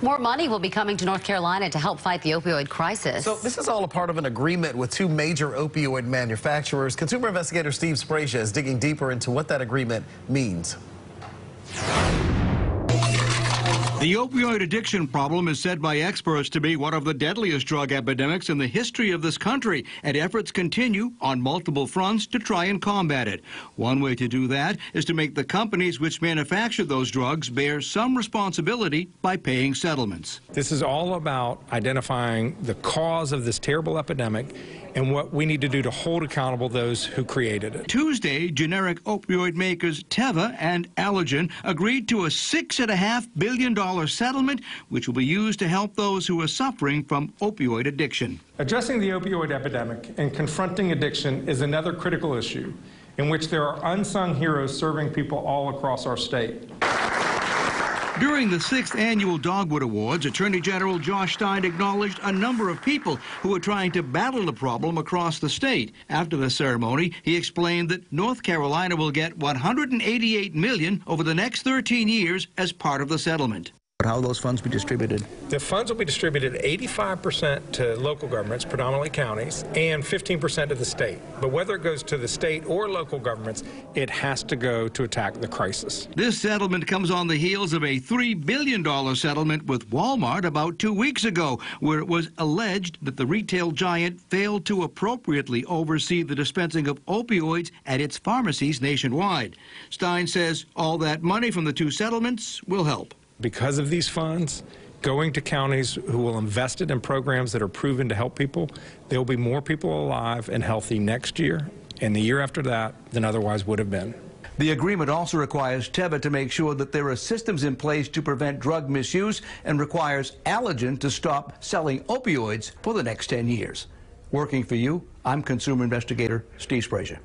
More money will be coming to North Carolina to help fight the opioid crisis. So this is all a part of an agreement with two major opioid manufacturers. Consumer investigator Steve Spracia is digging deeper into what that agreement means. The opioid addiction problem is said by experts to be one of the deadliest drug epidemics in the history of this country, and efforts continue on multiple fronts to try and combat it. One way to do that is to make the companies which manufacture those drugs bear some responsibility by paying settlements. This is all about identifying the cause of this terrible epidemic and what we need to do to hold accountable those who created it. Tuesday, generic opioid makers Teva and Allergan agreed to a $6.5 billion settlement, which will be used to help those who are suffering from opioid addiction. Addressing the opioid epidemic and confronting addiction is another critical issue in which there are unsung heroes serving people all across our state. During the 6th Annual Dogwood Awards, Attorney General Josh Stein acknowledged a number of people who are trying to battle the problem across the state. After the ceremony, he explained that North Carolina will get $188 million over the next 13 years as part of the settlement. How will those funds be distributed? The funds will be distributed 85% to local governments, predominantly counties, and 15% to the state. But whether it goes to the state or local governments, it has to go to attack the crisis. This settlement comes on the heels of a $3 billion settlement with Walmart about 2 weeks ago, where it was alleged that the retail giant failed to appropriately oversee the dispensing of opioids at its pharmacies nationwide. Stein says all that money from the two settlements will help. Because of these funds going to counties who will invest it in programs that are proven to help people, there will be more people alive and healthy next year and the year after that than otherwise would have been. The agreement also requires Teva to make sure that there are systems in place to prevent drug misuse and requires Allergan to stop selling opioids for the next 10 years. Working for you, I'm consumer investigator Steve Spracia.